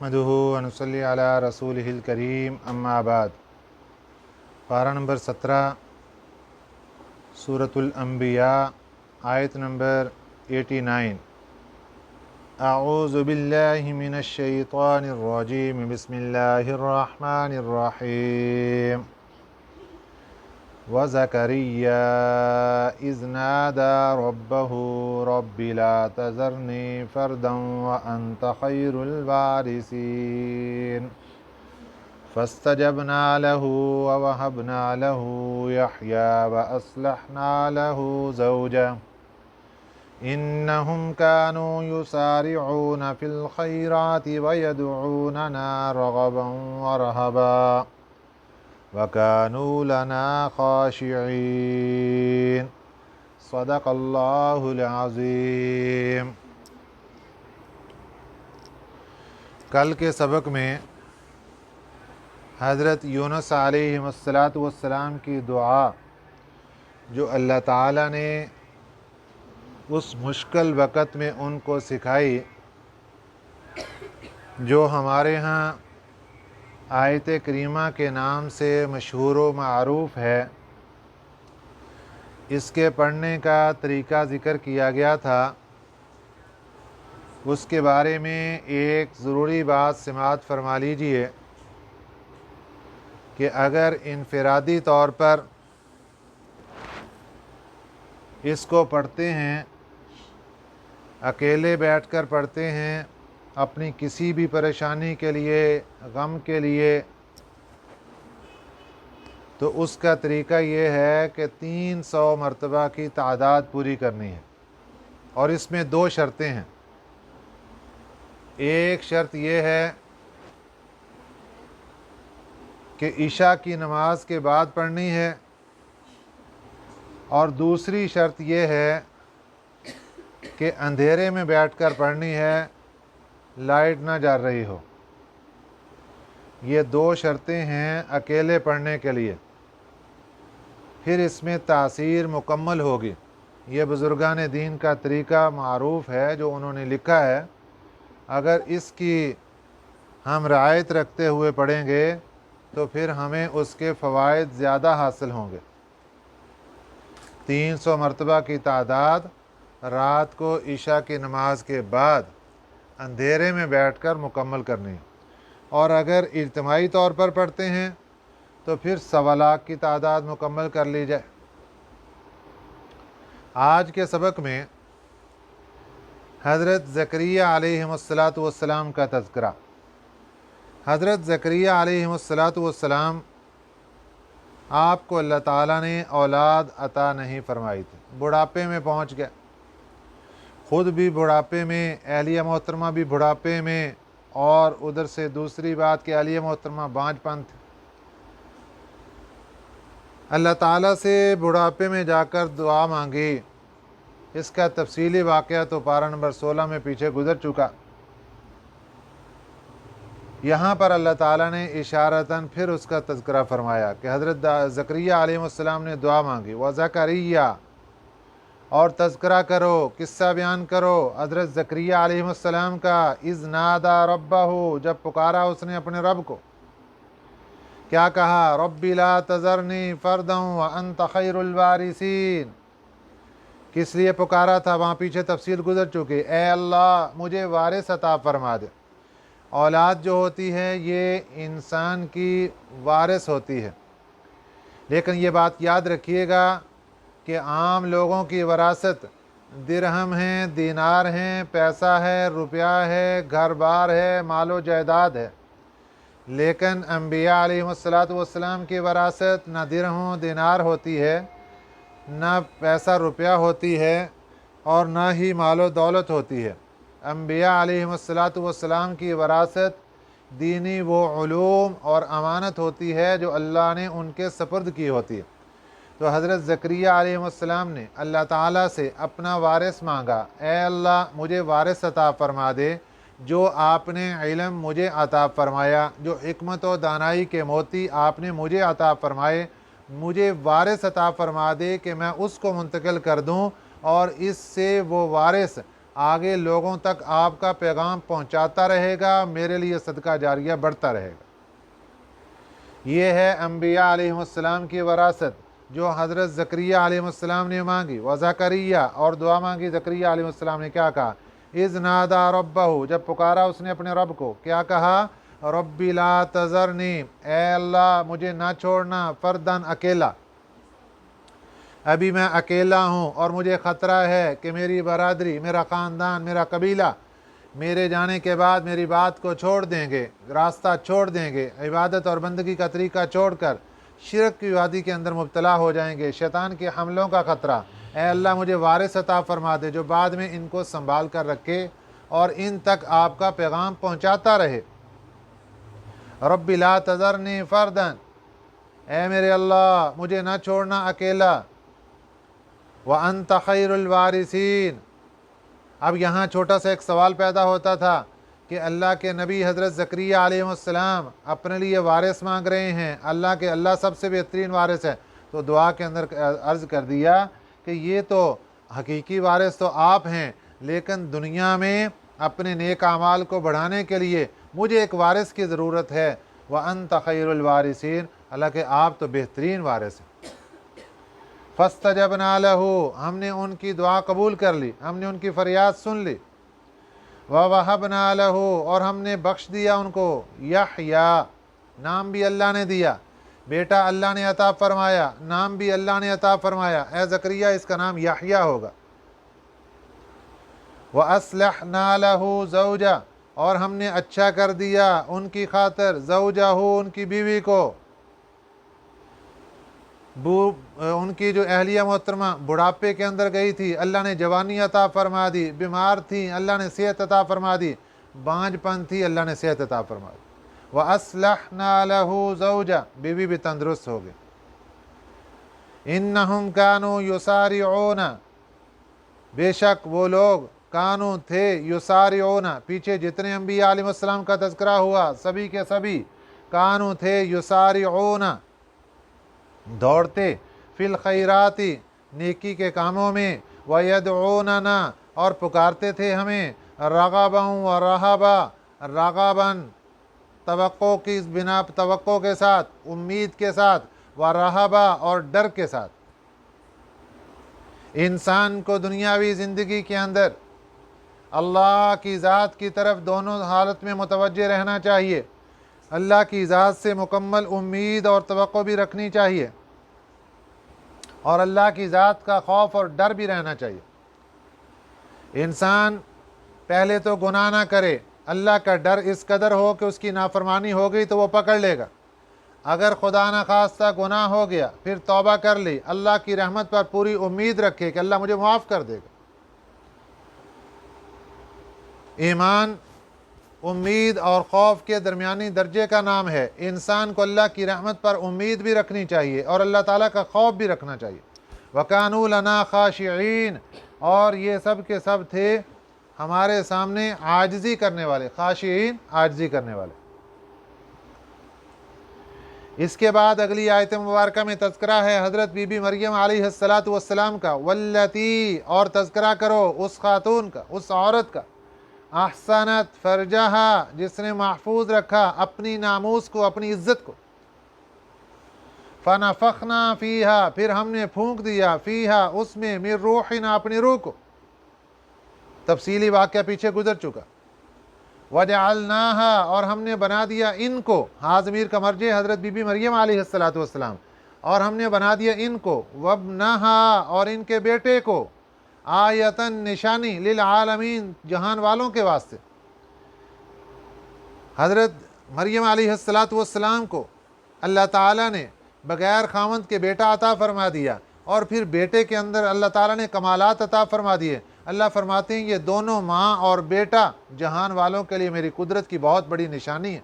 نحمدہ ونصلی علی رسولہ الکریم اما بعد۔ پارہ نمبر 17 سورۃ الانبیاء، آیت نمبر 89۔ اعوذ باللہ من الشیطان الرجیم، بسم اللہ الرحمن الرحیم۔ وَزَكَرِيَّا إِذْ نَادَى رَبَّهُ رَبِّ لَا تَذَرْنِي فَرْدًا وَأَنْتَ خَيْرُ الْوَارِثِينَ فَاسْتَجَبْنَا لَهُ وَوَهَبْنَا لَهُ يَحْيَىٰ وَأَصْلَحْنَا لَهُ زَوْجَهُ إِنَّهُمْ كَانُوا يُسَارِعُونَ فِي الْخَيْرَاتِ وَيَدْعُونَنَا رَغَبًا وَرَهَبًا وَكَانُوا لَنَا خَاشِعِينَ۔ صدق اللہ العظیم۔ کل کے سبق میں حضرت یونس علیہ السلام کی دعا جو اللہ تعالیٰ نے اس مشکل وقت میں ان کو سکھائی، جو ہمارے ہاں آیت کریمہ کے نام سے مشہور و معروف ہے، اس کے پڑھنے کا طریقہ ذکر کیا گیا تھا۔ اس کے بارے میں ایک ضروری بات سماعت فرما لیجئے کہ اگر انفرادی طور پر اس کو پڑھتے ہیں، اکیلے بیٹھ کر پڑھتے ہیں، اپنی کسی بھی پریشانی کے لیے، غم کے لیے، تو اس کا طریقہ یہ ہے کہ 300 مرتبہ کی تعداد پوری کرنی ہے، اور اس میں 2 شرطیں ہیں۔ ایک شرط یہ ہے کہ عشاء کی نماز کے بعد پڑھنی ہے، اور دوسری شرط یہ ہے کہ اندھیرے میں بیٹھ کر پڑھنی ہے، لائٹ نہ جل رہی ہو۔ یہ 2 شرطیں ہیں اکیلے پڑھنے کے لیے، پھر اس میں تاثیر مکمل ہوگی۔ یہ بزرگان دین کا طریقہ معروف ہے جو انہوں نے لکھا ہے، اگر اس کی ہم رعایت رکھتے ہوئے پڑھیں گے تو پھر ہمیں اس کے فوائد زیادہ حاصل ہوں گے۔ 300 مرتبہ کی تعداد رات کو عشاء کی نماز کے بعد اندھیرے میں بیٹھ کر مکمل کرنی ہے، اور اگر اجتماعی طور پر پڑھتے ہیں تو پھر 1.25 لاکھ کی تعداد مکمل کر لی جائے۔ آج کے سبق میں حضرت زکریہ علیہ السلام کا تذکرہ۔ حضرت زکریہ علیہ السلام آپ کو اللہ تعالیٰ نے اولاد عطا نہیں فرمائی تھی، بڑھاپے میں پہنچ گئے، خود بھی بڑھاپے میں، اہلیہ محترمہ بھی بڑھاپے میں، اور ادھر سے دوسری بات کہ اہلیہ محترمہ بانجھ پن تھی۔ اللہ تعالیٰ سے بڑھاپے میں جا کر دعا مانگی، اس کا تفصیلی واقعہ تو پارہ نمبر 16 میں پیچھے گزر چکا۔ یہاں پر اللہ تعالیٰ نے اشارتاً پھر اس کا تذکرہ فرمایا کہ حضرت زکریہ علیہ السلام نے دعا مانگی، وَزَكَرِيَّا، اور تذکرہ کرو، قصہ بیان کرو حضرت زکریہ علیہ السلام کا، اِذْ نَادَى رَبَّهُ، جب پکارا اس نے اپنے رب کو۔ کیا کہا؟ رَبِّ لَا تَذَرْنِي فَرْدًا وَأَنْتَ خَيْرُ الْوَارِثِينَ۔ کس لیے پکارا تھا؟ وہاں پیچھے تفصیل گزر چکی۔ اے اللہ مجھے وارث عطا فرما دے۔ اولاد جو ہوتی ہے یہ انسان کی وارث ہوتی ہے، لیکن یہ بات یاد رکھیے گا کہ عام لوگوں کی وراثت درہم ہیں، دینار ہیں، پیسہ ہے، روپیہ ہے، گھر بار ہے، مال و جائیداد ہے، لیکن انبیاء علیہ السلام کی وراثت نہ درہم و دینار ہوتی ہے، نہ پیسہ روپیہ ہوتی ہے، اور نہ ہی مال و دولت ہوتی ہے۔ انبیاء علیہ السلام کی وراثت دینی وہ علوم اور امانت ہوتی ہے جو اللہ نے ان کے سپرد کی ہوتی ہے۔ تو حضرت زکریہ علیہ السلام نے اللہ تعالیٰ سے اپنا وارث مانگا، اے اللہ مجھے وارث عطا فرما دے، جو آپ نے علم مجھے عطا فرمایا، جو حکمت و دانائی کے موتی آپ نے مجھے عطا فرمائے، مجھے وارث عطا فرما دے کہ میں اس کو منتقل کر دوں، اور اس سے وہ وارث آگے لوگوں تک آپ کا پیغام پہنچاتا رہے گا، میرے لیے صدقہ جاریہ بڑھتا رہے گا۔ یہ ہے انبیاء علیہ السلام کی وراثت جو حضرت زکریا علیہ السلام نے مانگی۔ وزکریا، اور دعا مانگی زکریا علیہ السلام نے، کیا کہا؟ اذ نادا ربہ، جب پکارا اس نے اپنے رب کو، کیا کہا؟ ربی لا تذرنی، اے اللہ مجھے نہ چھوڑنا، فردن، اکیلا، ابھی میں اکیلا ہوں اور مجھے خطرہ ہے کہ میری برادری، میرا خاندان، میرا قبیلہ میرے جانے کے بعد میری بات کو چھوڑ دیں گے، راستہ چھوڑ دیں گے، عبادت اور بندگی کا طریقہ چھوڑ کر شرک کی وادی کے اندر مبتلا ہو جائیں گے، شیطان کے حملوں کا خطرہ۔ اے اللہ مجھے وارث عطا فرما دے جو بعد میں ان کو سنبھال کر رکھے اور ان تک آپ کا پیغام پہنچاتا رہے۔ رب لا تذرنی فردن، اے میرے اللہ مجھے نہ چھوڑنا اکیلا۔ وانت خیر الوارثین۔ اب یہاں چھوٹا سا ایک سوال پیدا ہوتا تھا کہ اللہ کے نبی حضرت زکریا علیہ السلام اپنے لیے وارث مانگ رہے ہیں، اللہ سب سے بہترین وارث ہے، تو دعا کے اندر عرض کر دیا کہ یہ تو حقیقی وارث تو آپ ہیں، لیکن دنیا میں اپنے نیک اعمال کو بڑھانے کے لیے مجھے ایک وارث کی ضرورت ہے۔ وَأَنْتَ خَيْرُ الْوَارِثِينَ، حالانکہ آپ تو بہترین وارث ہیں۔ فَاسْتَجَبْنَا لَهُ، ہم نے ان کی دعا قبول کر لی، ہم نے ان کی فریاد سن لی۔ وَوَهَبْنَا لَهُ، اور ہم نے بخش دیا ان کو یحییٰ، نام بھی اللہ نے دیا، بیٹا اللہ نے عطا فرمایا، نام بھی اللہ نے عطا فرمایا، اے زکریا اس کا نام یحییٰ ہوگا۔ وَأَصْلَحْنَا لَهُ زَوْجَهُ، اور ہم نے اچھا کر دیا ان کی خاطر زوجہ، ان کی بیوی کو، ان کی جو اہلیہ محترمہ بڑھاپے کے اندر گئی تھی، اللہ نے جوانی عطا فرما دی، بیمار تھی اللہ نے صحت عطا فرما دی، بانجھ پن تھی اللہ نے صحت عطا فرما دی۔ وَأَصْلَحْنَا لَهُ زَوْجَهُ، بیوی بھی تندرست ہو گئی۔ إِنَّهُمْ كَانُوا يُسَارِعُونَ، بے شک وہ لوگ کانو تھے، یسارعون، پیچھے جتنے انبیاء علیہ السلام کا تذکرہ ہوا سبھی کے سبھی کانو تھے، یسارعون، دوڑتے، فی الخیرات، نیکی کے کاموں میں، ویدعوننا، اور پکارتے تھے ہمیں، رغبا و رہبا، رغباً توقع کی بنا، توقع کے ساتھ، امید کے ساتھ، و رہبا، اور ڈر کے ساتھ۔ انسان کو دنیاوی زندگی کے اندر اللہ کی ذات کی طرف دونوں حالت میں متوجہ رہنا چاہیے، اللہ کی ذات سے مکمل امید اور توقع بھی رکھنی چاہیے، اور اللہ کی ذات کا خوف اور ڈر بھی رہنا چاہیے۔ انسان پہلے تو گناہ نہ کرے، اللہ کا ڈر اس قدر ہو کہ اس کی نافرمانی ہو گئی تو وہ پکڑ لے گا، اگر خدا نخواستہ گناہ ہو گیا پھر توبہ کر لی، اللہ کی رحمت پر پوری امید رکھے کہ اللہ مجھے معاف کر دے گا۔ ایمان امید اور خوف کے درمیانی درجے کا نام ہے۔ انسان کو اللہ کی رحمت پر امید بھی رکھنی چاہیے اور اللہ تعالیٰ کا خوف بھی رکھنا چاہیے۔ وَكَانُوا لَنَا خَاشِعِينَ، اور یہ سب کے سب تھے ہمارے سامنے عاجزی کرنے والے، خاشعین عاجزی کرنے والے۔ اس کے بعد اگلی آیت مبارکہ میں تذکرہ ہے حضرت بی بی مریم علیہ السلام کا، والتی، اور تذکرہ کرو اس خاتون کا، اس عورت کا، احسنت فرجہا، جس نے محفوظ رکھا اپنی ناموس کو، اپنی عزت کو، فنفخنا فیہا، پھر ہم نے پھونک دیا، فیہا اس میں، من روحنا اپنی روح کو، تفصیلی واقعہ پیچھے گزر چکا۔ وجعلناہا، اور ہم نے بنا دیا ان کو، ہاں ضمیر کا مرجع حضرت بی بی مریم علیہ السلام، اور ہم نے بنا دیا ان کو، وابنہا، اور ان کے بیٹے کو، آیتن، نشانی، للعالمین، جہان والوں کے واسطے۔ حضرت مریم علیہ السلام کو اللہ تعالیٰ نے بغیر خاوند کے بیٹا عطا فرما دیا، اور پھر بیٹے کے اندر اللہ تعالیٰ نے کمالات عطا فرما دیے۔ اللہ فرماتے ہیں یہ دونوں ماں اور بیٹا جہان والوں کے لیے میری قدرت کی بہت بڑی نشانی ہے۔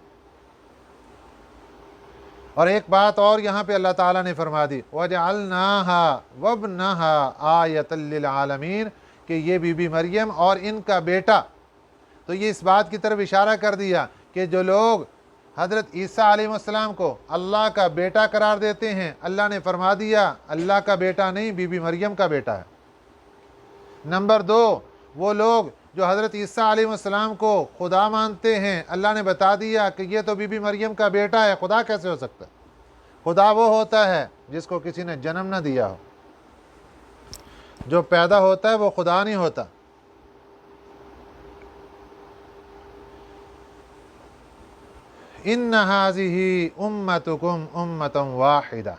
اور ایک بات اور یہاں پہ اللہ تعالیٰ نے فرما دی، وَجَعَلْنَاهَا وَابْنَهَا آیَةً لِلْعَالَمِينَ، کہ یہ بی بی مریم اور ان کا بیٹا، تو یہ اس بات کی طرف اشارہ کر دیا کہ جو لوگ حضرت عیسیٰ علیہ السلام کو اللہ کا بیٹا قرار دیتے ہیں، اللہ نے فرما دیا اللہ کا بیٹا نہیں، بی بی مریم کا بیٹا ہے۔ نمبر 2، وہ لوگ جو حضرت عیسیٰ علیہ السلام کو خدا مانتے ہیں، اللہ نے بتا دیا کہ یہ تو بی بی مریم کا بیٹا ہے، خدا کیسے ہو سکتا ہے؟ خدا وہ ہوتا ہے جس کو کسی نے جنم نہ دیا ہو، جو پیدا ہوتا ہے وہ خدا نہیں ہوتا۔ ان هذه امتکم امتا واحدہ۔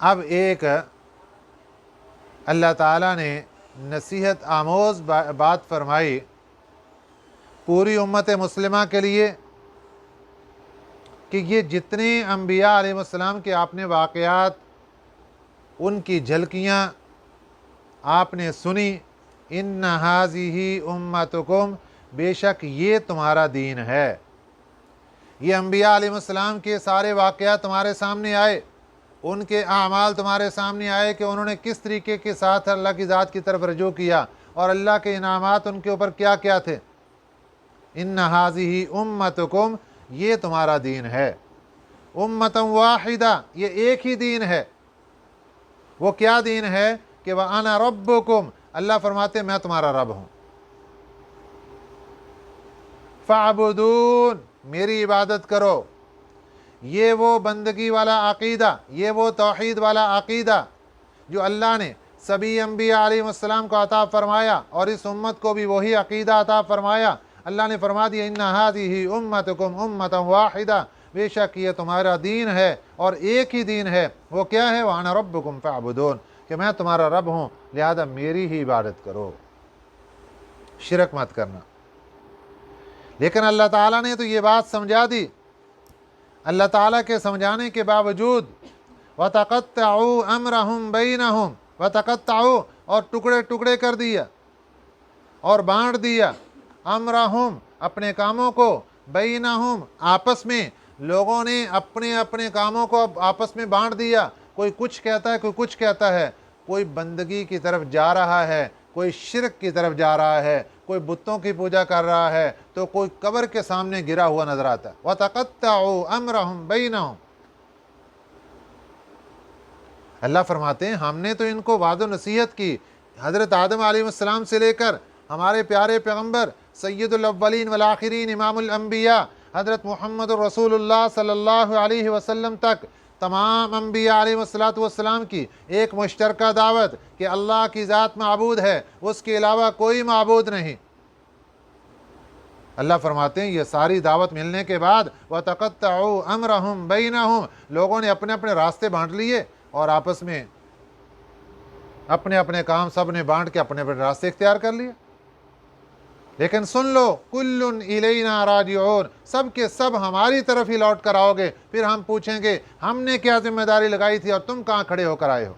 اب ایک اللہ تعالیٰ نے نصیحت آموز بات فرمائی پوری امت مسلمہ کے لیے کہ یہ جتنے انبیاء علیہ السلام کے آپ نے واقعات، ان کی جھلکیاں آپ نے سنی، ان هذه امتکم، بے شک یہ تمہارا دین ہے۔ یہ انبیاء علیہ السلام کے سارے واقعات تمہارے سامنے آئے، ان کے اعمال تمہارے سامنے آئے کہ انہوں نے کس طریقے کے ساتھ اللہ کی ذات کی طرف رجوع کیا اور اللہ کے انعامات ان کے اوپر کیا کیا تھے۔ ان هذه امتکم، یہ تمہارا دین ہے۔ امتا واحدہ، یہ ایک ہی دین ہے۔ وہ کیا دین ہے کہ وَأَنَا رَبُّكُمْ، اللہ فرماتے میں تمہارا رب ہوں۔ فَاعْبُدُونِ، میری عبادت کرو۔ یہ وہ بندگی والا عقیدہ، یہ وہ توحید والا عقیدہ جو اللہ نے سبھی انبیاء علیہ السلام کو عطا فرمایا، اور اس امت کو بھی وہی عقیدہ عطا فرمایا۔ اللہ نے فرما دیا ان هذه امتکم امتا واحدہ، بے شک یہ تمہارا دین ہے اور ایک ہی دین ہے۔ وہ کیا ہے؟ وَأَنَا رَبُّكُمْ فَاعْبُدُونِ، کہ میں تمہارا رب ہوں لہذا میری ہی عبادت کرو، شرک مت کرنا۔ لیکن اللہ تعالیٰ نے تو یہ بات سمجھا دی۔ اللہ تعالیٰ کے سمجھانے کے باوجود وَتَقَطَّعُوا أَمْرَهُمْ بَيْنَهُمْ، وَتَقَطَّعُوا، اور ٹکڑے ٹکڑے کر دیا اور بانٹ دیا، امرہم، اپنے کاموں کو، بینہم، آپس میں لوگوں نے اپنے اپنے کاموں کو آپس میں بانٹ دیا۔ کوئی کچھ کہتا ہے، کوئی کچھ کہتا ہے، کوئی بندگی کی طرف جا رہا ہے، کوئی شرک کی طرف جا رہا ہے، کوئی بتوں کی پوجا کر رہا ہے، تو کوئی قبر کے سامنے گرا ہوا نظر آتا ہے۔ وَتَقَطَّعُوا أَمْرَهُمْ بَيْنَهُمْ، اللہ فرماتے ہیں ہم نے تو ان کو وعظ و نصیحت کی، حضرت آدم علیہ السلام سے لے کر ہمارے پیارے پیغمبر سید الاولین والآخرین امام الانبیاء حضرت محمد رسول اللہ صلی اللہ علیہ وسلم تک تمام انبیاء علیہ السلام کی ایک مشترکہ دعوت کہ اللہ کی ذات معبود ہے، اس کے علاوہ کوئی معبود نہیں۔ اللہ فرماتے ہیں یہ ساری دعوت ملنے کے بعد وَتَقَطَّعُوا أَمْرَهُمْ بَيْنَهُمْ، لوگوں نے اپنے اپنے راستے بانٹ لیے اور آپس میں اپنے اپنے کام سب نے بانٹ کے اپنے اپنے راستے اختیار کر لیے۔ لیکن سن لو کل الینا راجعون، سب کے سب ہماری طرف ہی لوٹ کر آؤ گے، پھر ہم پوچھیں گے ہم نے کیا ذمہ داری لگائی تھی اور تم کہاں کھڑے ہو کر آئے ہو۔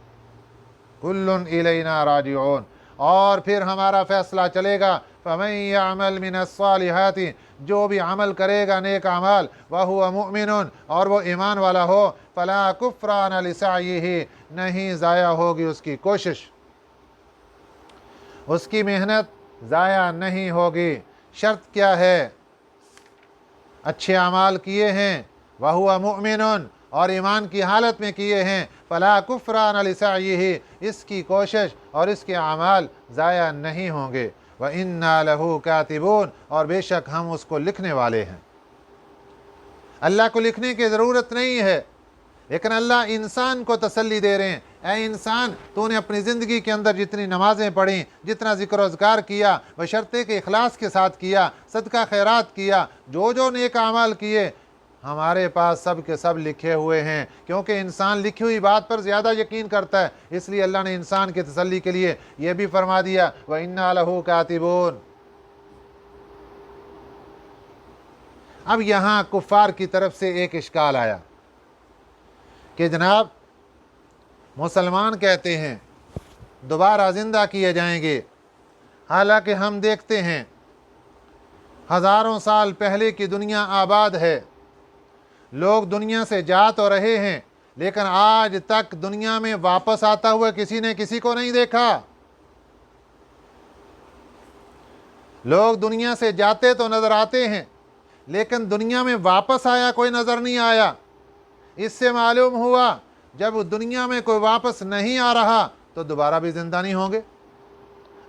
کل الینا راجعون، اور پھر ہمارا فیصلہ چلے گا۔ فمن یعمل من الصالحات، جو بھی عمل کرے گا نیک اعمال، وہو مؤمن، اور وہ ایمان والا ہو، فلا کفران لسعیہ، نہیں ضائع ہوگی اس کی کوشش، اس کی محنت ضائع نہیں ہوگی۔ شرط کیا ہے؟ اچھے اعمال کیے ہیں، وَهُوَ مُؤْمِنٌ، اور ایمان کی حالت میں کیے ہیں، فَلَا كُفْرَانَ لِسَعْيِهِ، اس کی کوشش اور اس کے اعمال ضائع نہیں ہوں گے۔ وَإِنَّا لَهُ كَاتِبُونَ، اور بے شک ہم اس کو لکھنے والے ہیں۔ اللہ کو لکھنے کی ضرورت نہیں ہے، لیکن اللہ انسان کو تسلی دے رہے ہیں، اے انسان تو نے اپنی زندگی کے اندر جتنی نمازیں پڑھیں، جتنا ذکر و اذکار کیا، بشرطے کہ اخلاص کے ساتھ کیا، صدقہ خیرات کیا، جو نیک اعمال کیے، ہمارے پاس سب کے سب لکھے ہوئے ہیں، کیونکہ انسان لکھی ہوئی بات پر زیادہ یقین کرتا ہے، اس لیے اللہ نے انسان کی تسلی کے لیے یہ بھی فرما دیا وَإِنَّا لَهُ كَاتِبُونَ۔ اب یہاں کفار کی طرف سے ایک اشکال آیا کہ جناب مسلمان کہتے ہیں دوبارہ زندہ کیے جائیں گے، حالانکہ ہم دیکھتے ہیں ہزاروں سال پہلے کی دنیا آباد ہے، لوگ دنیا سے جا تو رہے ہیں لیکن آج تک دنیا میں واپس آتا ہوا کسی نے کسی کو نہیں دیکھا۔ لوگ دنیا سے جاتے تو نظر آتے ہیں لیکن دنیا میں واپس آیا کوئی نظر نہیں آیا۔ اس سے معلوم ہوا جب دنیا میں کوئی واپس نہیں آ رہا تو دوبارہ بھی زندہ نہیں ہوں گے۔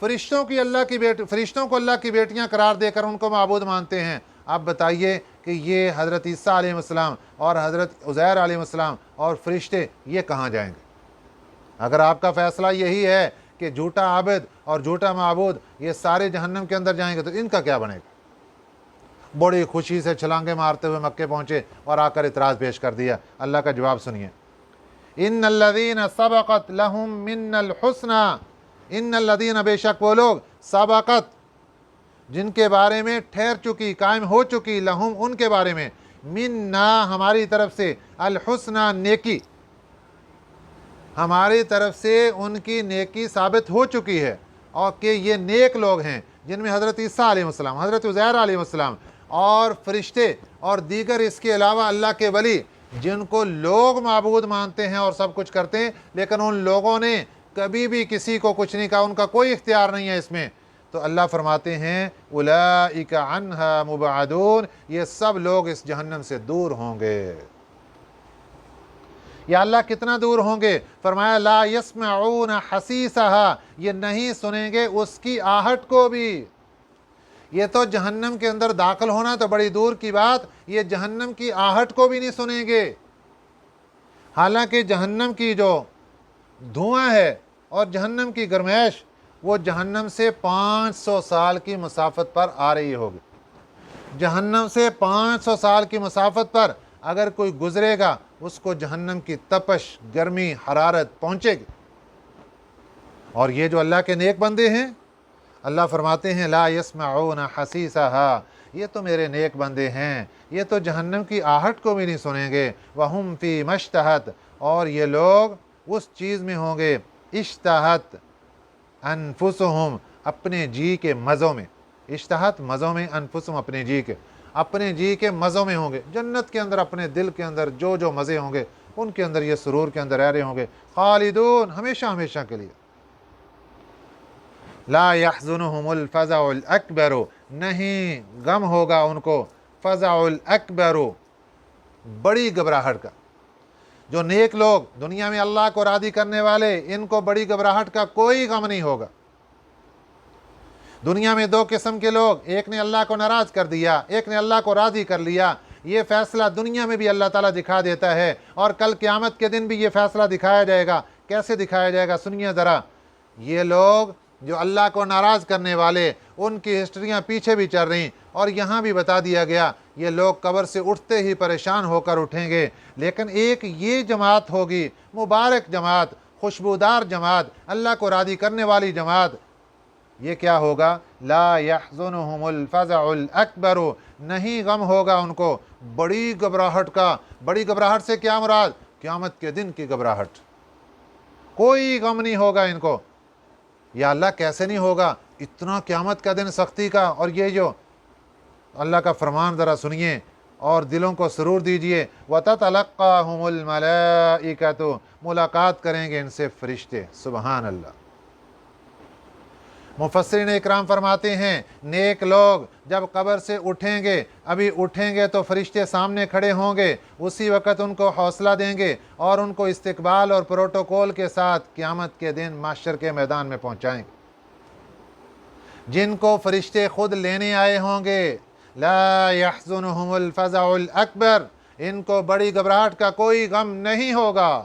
فرشتوں کو اللہ کی بیٹیاں قرار دے کر ان کو معبود مانتے ہیں۔ آپ بتائیے کہ یہ حضرت عیسیٰ علیہ السلام اور حضرت عزیر علیہ السلام اور فرشتے یہ کہاں جائیں گے؟ اگر آپ کا فیصلہ یہی ہے کہ جھوٹا عابد اور جھوٹا معبود یہ سارے جہنم کے اندر جائیں گے تو ان کا کیا بنے گا؟ بڑی خوشی سے چھلانگے مارتے ہوئے مکے پہنچے اور آ کر اعتراض پیش کر دیا۔ اللہ کا جواب سنیے، ان الذین سبقت لہم من الحسنی، ان الذین بے شک وہ لوگ، سبقت جن کے بارے میں ٹھہر چکی، قائم ہو چکی، لہم ان کے بارے میں، منا ہماری طرف سے، الحسنی نیکی، ہماری طرف سے ان کی نیکی ثابت ہو چکی ہے، اور کہ یہ نیک لوگ ہیں جن میں حضرت عیسیٰ علیہ السلام، حضرت عزیر علیہ السلام اور فرشتے اور دیگر اس کے علاوہ اللہ کے ولی جن کو لوگ معبود مانتے ہیں اور سب کچھ کرتے ہیں، لیکن ان لوگوں نے کبھی بھی کسی کو کچھ نہیں کہا، ان کا کوئی اختیار نہیں ہے اس میں۔ تو اللہ فرماتے ہیں اولئک عنہا مبعدون، یہ سب لوگ اس جہنم سے دور ہوں گے۔ یا اللہ کتنا دور ہوں گے؟ فرمایا لا یسمعون حسیسہا، یہ نہیں سنیں گے اس کی آہٹ کو بھی۔ یہ تو جہنم کے اندر داخل ہونا تو بڑی دور کی بات، یہ جہنم کی آہٹ کو بھی نہیں سنیں گے۔ حالانکہ جہنم کی جو دھواں ہے اور جہنم کی گرمائش وہ جہنم سے 500 سال کی مسافت پر آ رہی ہوگی۔ جہنم سے 500 سال کی مسافت پر اگر کوئی گزرے گا اس کو جہنم کی تپش، گرمی، حرارت پہنچے گی۔ اور یہ جو اللہ کے نیک بندے ہیں، اللہ فرماتے ہیں لا یسمعون حسیسہا، یہ تو میرے نیک بندے ہیں، یہ تو جہنم کی آہٹ کو بھی نہیں سنیں گے۔ وہم فی مشتہت، اور یہ لوگ اس چیز میں ہوں گے، اشتہت انفسہم، اپنے جی کے مزوں میں، اشتہت مزوں میں، انفسہم اپنے جی کے مزوں میں ہوں گے۔ جنت کے اندر اپنے دل کے اندر جو جو مزے ہوں گے ان کے اندر یہ سرور کے اندر رہ رہے ہوں گے، خالدون، ہمیشہ ہمیشہ کے لیے۔ لا يحزنهم الفزع الاکبر، نہیں غم ہوگا ان کو، فزع الاکبر، بڑی گھبراہٹ کا۔ جو نیک لوگ دنیا میں اللہ کو راضی کرنے والے، ان کو بڑی گھبراہٹ کا کوئی غم نہیں ہوگا۔ دنیا میں دو قسم کے لوگ، ایک نے اللہ کو ناراض کر دیا، ایک نے اللہ کو راضی کر لیا۔ یہ فیصلہ دنیا میں بھی اللہ تعالیٰ دکھا دیتا ہے، اور کل قیامت کے دن بھی یہ فیصلہ دکھایا جائے گا۔ کیسے دکھایا جائے گا؟ سنیے ذرا۔ یہ لوگ جو اللہ کو ناراض کرنے والے، ان کی ہسٹریاں پیچھے بھی چل رہی، اور یہاں بھی بتا دیا گیا یہ لوگ قبر سے اٹھتے ہی پریشان ہو کر اٹھیں گے۔ لیکن ایک یہ جماعت ہوگی، مبارک جماعت، خوشبودار جماعت، اللہ کو راضی کرنے والی جماعت۔ یہ کیا ہوگا؟ لا يحزنهم الفزع الاکبر، نہیں غم ہوگا ان کو بڑی گھبراہٹ کا۔ بڑی گھبراہٹ سے کیا مراد؟ قیامت کے دن کی گھبراہٹ۔ کوئی غم نہیں ہوگا ان کو۔ یا اللہ کیسے نہیں ہوگا؟ اتنا قیامت کا دن سختی کا، اور یہ جو اللہ کا فرمان ذرا سنیے اور دلوں کو سرور دیجئے۔ وَتَتَلَقَّاهُمُ الْمَلَائِكَةُ، ملاقات کریں گے ان سے فرشتے۔ سبحان اللہ۔ مفسرین اکرام فرماتے ہیں نیک لوگ جب قبر سے اٹھیں گے، ابھی اٹھیں گے تو فرشتے سامنے کھڑے ہوں گے، اسی وقت ان کو حوصلہ دیں گے اور ان کو استقبال اور پروٹوکول کے ساتھ قیامت کے دن محشر کے میدان میں پہنچائیں گے، جن کو فرشتے خود لینے آئے ہوں گے۔ لا يحزنهم الفزع الاکبر، ان کو بڑی گھبراہٹ کا کوئی غم نہیں ہوگا۔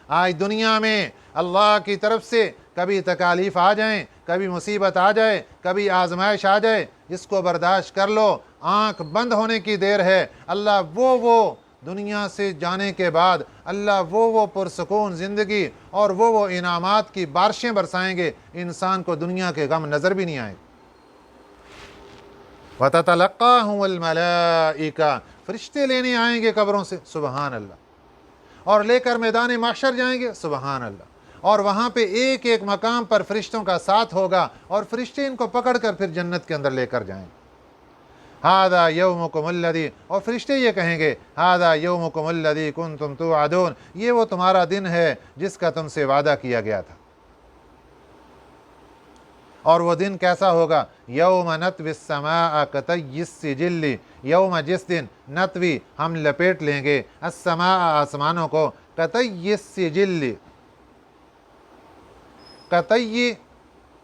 آج دنیا میں اللہ کی طرف سے کبھی تکالیف آ جائیں، کبھی مصیبت آ جائے، کبھی آزمائش آ جائے، اس کو برداشت کر لو، آنکھ بند ہونے کی دیر ہے۔ اللہ وہ دنیا سے جانے کے بعد اللہ وہ پرسکون زندگی اور وہ انعامات کی بارشیں برسائیں گے، انسان کو دنیا کے غم نظر بھی نہیں آئے۔ وَتَتَلَقَّاهُمُ الْمَلَائِكَةُ، فرشتے لینے آئیں گے قبروں سے، سبحان اللہ، اور لے کر میدان محشر جائیں گے، سبحان اللہ۔ اور وہاں پہ ایک ایک مقام پر فرشتوں کا ساتھ ہوگا، اور فرشتے ان کو پکڑ کر پھر جنت کے اندر لے کر جائیں گے۔ هَذَا يَوْمُكُمُ الَّذِي، اور فرشتے یہ کہیں گے هَذَا يَوْمُكُمُ الَّذِي كُنْتُمْ تُوعَدُونَ، یہ وہ تمہارا دن ہے جس کا تم سے وعدہ کیا گیا تھا۔ اور وہ دن کیسا ہوگا؟ یوم نطوی السماء کطی السجل، یوم جس دن نطوی ہم لپیٹ لیں گے، السماء آسمانوں کو، قطی السجل، قطی